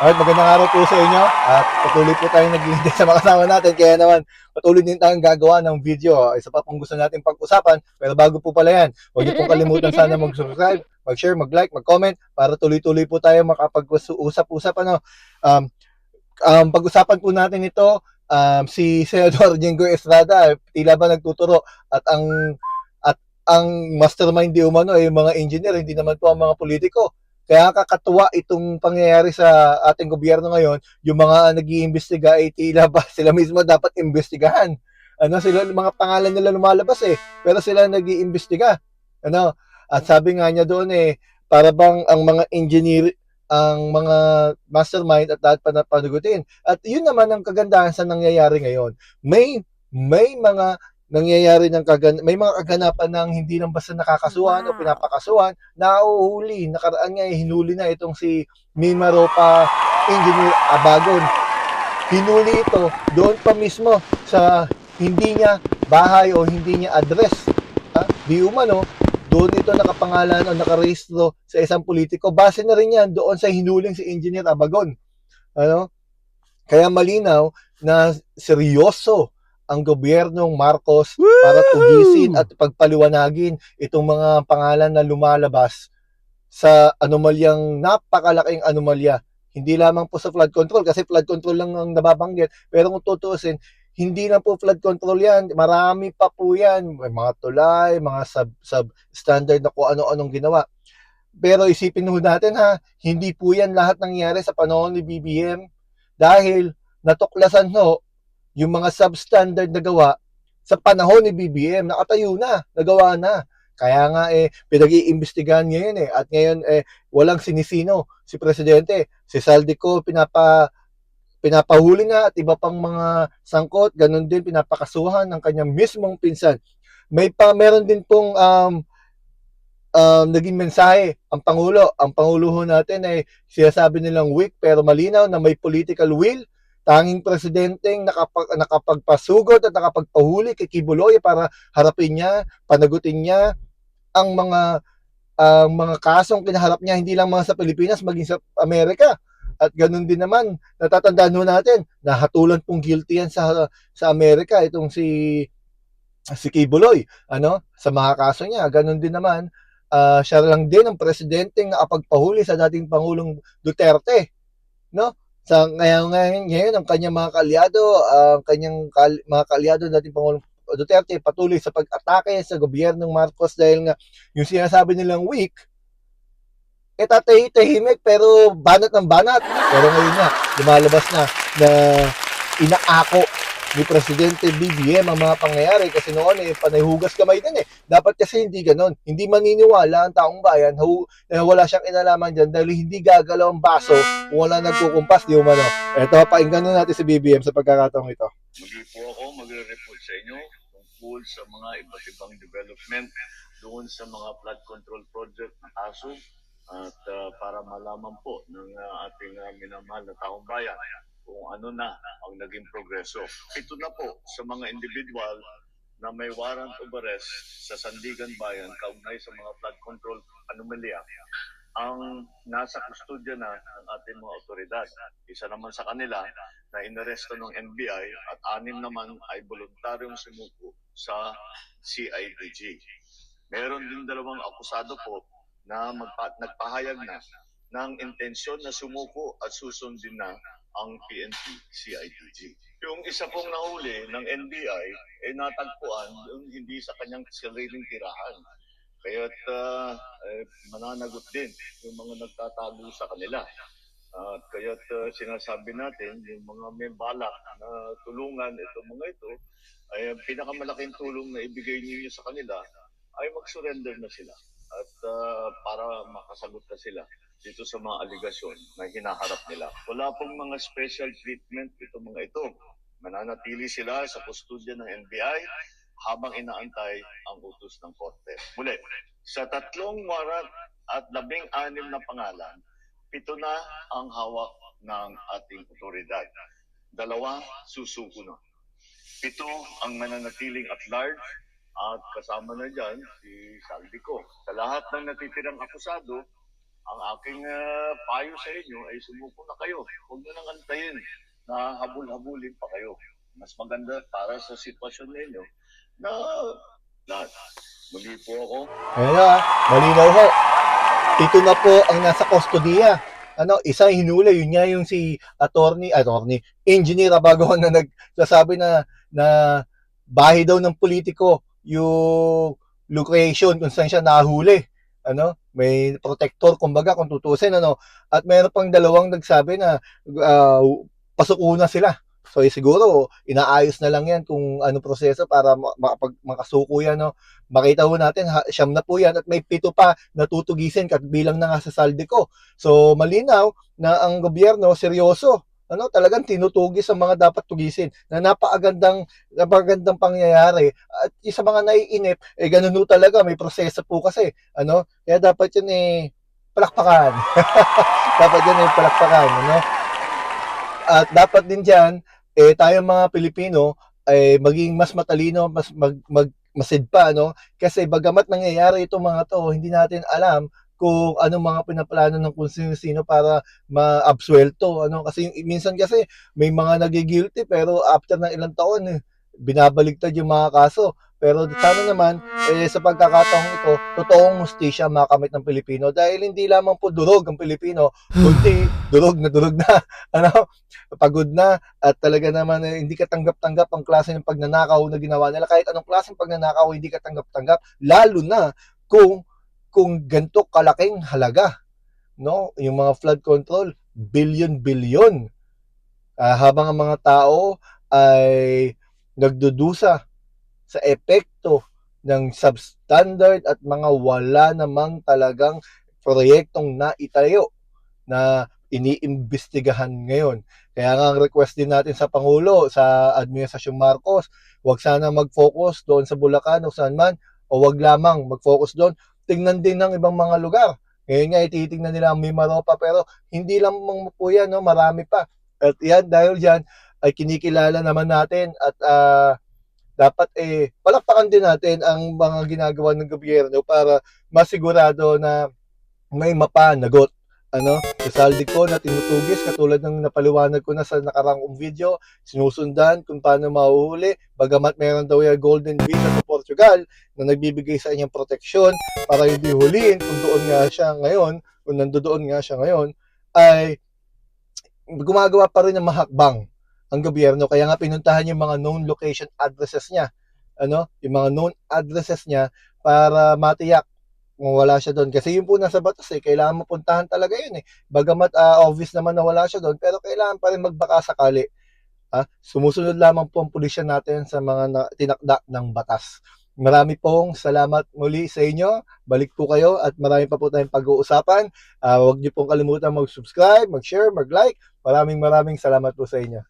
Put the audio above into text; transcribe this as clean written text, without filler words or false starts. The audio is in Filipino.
Alright, magandang araw po sa inyo at patuloy po tayong naghihintay sa mga kasama natin. Kaya naman, patuloy din tayong gagawa ng video. Isa pa pong gusto natin pag-usapan. Pero bago po pala yan, huwag niyo pong kalimutan sana mag-subscribe, mag-share, mag-like, mag-comment para tuloy-tuloy po tayo makapag-usap-usap. Pag-usapan po natin ito, si Senador Jinggoy Estrada, tila ba nagtuturo at at ang mastermind di umano ay mga engineer, hindi naman po ang mga politiko. Kaya kakatuwa itong pangyayari sa ating gobyerno ngayon, yung mga nag-iimbestiga ay tila ba sila mismo dapat imbestigahan. Sila mga pangalan nila lumalabas pero sila nag-iimbestiga. At sabi nga niya doon para bang ang mga mastermind at dapat panagutin. At yun naman ang kagandahan sa nangyayari ngayon. May mga nangyayari may mga kaganapan ng hindi lang basta nakakasuhan o pinapakasuhan, nauhuli. Nakaraan nga hinuli na itong si Mimaropa Engineer Abagon. Hinuli ito doon pa mismo sa hindi niya bahay o hindi niya address. Di umano, doon ito nakapangalan o nakarehistro sa isang politiko. Base na rin yan doon sa hinuling si Engineer Abagon. Kaya malinaw na seryoso ang gobyernong Marcos para tugisin at pagpaliwanagin itong mga pangalan na lumalabas sa anomalyang napakalaking anomalya. Hindi lamang po sa flood control kasi flood control lang ang nababanggit. Pero kung tutuusin, hindi na po flood control yan. Marami pa po yan. May mga tulay, mga sub-standard na kung ano-anong ginawa. Pero isipin ho natin hindi po yan lahat nangyari sa panahon ni BBM dahil natuklasan yung mga substandard na gawa sa panahon ni BBM, nakatayo na, nagawa na. Kaya nga pinag-iimbestigahan ngayon at ngayon walang sinisino si Presidente. Si Saldico pinapahuli na at iba pang mga sangkot, ganun din pinapakasuhan ng kanyang mismong pinsan. Meron din pong naging mensahe ang Pangulo. Ang Pangulo ho natin ay sinasabi nilang weak pero malinaw na may political will. Tanging presidenteng nakapagpasugod at nakapagpahuli kay Kibuloy para harapin niya, panagutin niya ang mga kasong kinaharap niya hindi lang mga sa Pilipinas maging sa Amerika. At ganun din naman, natatandaan ho natin, nahatulan pong guilty yan sa Amerika itong si Kibuloy, sa mga kaso niya. Ganun din naman, siya lang din ang presidenteng nakapagpahuli sa dating Pangulong Duterte, no? Ngayon ang kanyang mga kalyado, mga kalyado dating Pangulong Duterte patuloy sa pag-atake sa gobyernong Marcos dahil nga yung sinasabi nilang weak, tatahimik pero banat ng banat. Pero ngayon nga, lumalabas na inaako ni Presidente BBM ang mga pangyayari kasi noon panayhugas kamay din Dapat kasi hindi ganon. Hindi maniniwala ang taong bayan na wala siyang inalaman dyan dahil hindi gagalaw ang baso kung wala nagkukumpas, di umano. Eto, painggan natin si BBM sa pagkakataong ito. Muli po ako magre-report sa inyo tungkol sa mga iba't ibang development doon sa mga flood control project na kaso at para malaman po ng ating minamahal na taong bayan kung ano na ang naging progreso. Ito na po sa mga individual na may warrant of arrest sa Sandigan Bayan kaugnay sa mga flood control anomalya ang nasa kustodya na ng ating mga otoridad. Isa naman sa kanila na inaresto ng NBI at 6 naman ay voluntaryong sumuko sa CIDG. Meron din 2 akusado po na nagpahayag na ng intensyon na sumuko at susundin na ang PNP CIDG. Yung isa pong nahuli ng NBI ay natagpuan hindi sa kanyang sariling tirahan. Kaya't mananagot din yung mga nagtatago sa kanila. At kaya't sinasabi natin, yung mga may balak na tulungan itong mga ito, ay ang pinakamalaking tulong na ibigay niyo sa kanila ay mag-surrender na sila. At para makasagot na sila dito sa mga aligasyon na hinaharap nila. Wala pong mga special treatment itong mga ito. Mananatili sila sa kustodya ng NBI habang inaantay ang utos ng korte. Muli, sa 3 warrant at 16 na pangalan, 7 na ang hawak ng ating otoridad. 2 susuko na. 7 ang mananatiling at large at kasama na dyan si Saldico. Sa lahat ng natitirang akusado, ang aking payo sa inyo ay sumuko na kayo. Huwag nyo nang antayin na habul-habulin pa kayo. Mas maganda para sa sitwasyon ninyo na, na muli po ako. Ayan na, malinaw ho. Ito na po ang nasa kustodiya. Isa hinuli, yun nga yung si attorney, engineer Abagon na nagsasabi na bahay daw ng politiko yung location kung saan siya nahuli. May protector, kumbaga, kung tutusin, At meron pang dalawang nagsabi na pasukuna sila. So, siguro, inaayos na lang yan kung ano proseso para makasuko yan, Makita ho natin, siyam na po yan at may 7 pa natutugisin bilang na nga sa saldi ko. So, malinaw na ang gobyerno, seryoso, talagang tinutugis ang mga dapat tugisin na napakagandang pangyayari. At sa mga naiinip, ganun ho talaga, may proseso po kasi, kaya dapat yun palakpakan. Dapat yun palakpakan, At dapat din dyan, tayong mga Pilipino ay maging mas matalino, masid pa, Kasi bagamat nangyayari itong mga to, hindi natin alam kung anong mga pinaplano ng kung sino para maabsuelto, Kasi minsan kasi may mga nagigilty pero after ng ilang taon, binabaligtad yung mga kaso. Pero sana naman, sa pagkakataong ito, totoong hustisya makamit ng Pilipino dahil hindi lamang po durog ang Pilipino, kundi durog na, pagod na, at talaga naman hindi ka tanggap-tanggap ang klase ng pagnanakaw na ginawa nila. Kahit anong klaseng pagnanakaw, hindi ka tanggap-tanggap, lalo na kung ganito kalaking halaga, yung mga flood control, bilyon-bilyon, habang ang mga tao ay nagdudusa sa epekto ng substandard at mga wala namang talagang proyektong naitayo na iniimbestigahan ngayon. Kaya nga ang request din natin sa Pangulo, sa Administrasyong Marcos, wag sana mag-focus doon sa Bulacan o saan man, o wag lamang mag-focus doon. Tingnan din ng ibang mga lugar. Ngayon nga, ititignan nila ang Mimaropa, pero hindi lamang po yan, marami pa. At yan, dahil dyan, ay kinikilala naman natin at dapat palakpakan din natin ang mga ginagawa ng gobyerno para masigurado na may mapanagot sa saldi ko na tinutugis katulad ng napaliwanag ko na sa nakarang video, sinusundan kung paano mahuhuli, bagamat meron daw yung golden visa sa Portugal na nagbibigay sa inyong proteksyon para hindi huliin kung doon nga siya ngayon, kung nandoon nga siya ngayon, ay gumagawa pa rin ng mahakbang ang gobyerno. Kaya nga pinuntahan yung mga known location addresses niya. Yung mga known addresses niya para matiyak kung wala siya doon. Kasi yun po nasa batas kailangan mapuntahan talaga yun Bagamat obvious naman na wala siya doon, pero kailangan pa rin magbaka sakali. Sumusunod lamang po ang pulisya natin sa mga tinakda ng batas. Marami pong salamat muli sa inyo. Balik po kayo at marami pa po tayong pag-uusapan. Huwag niyo pong kalimutan mag-subscribe, mag-share, mag-like. Maraming salamat po sa inyo.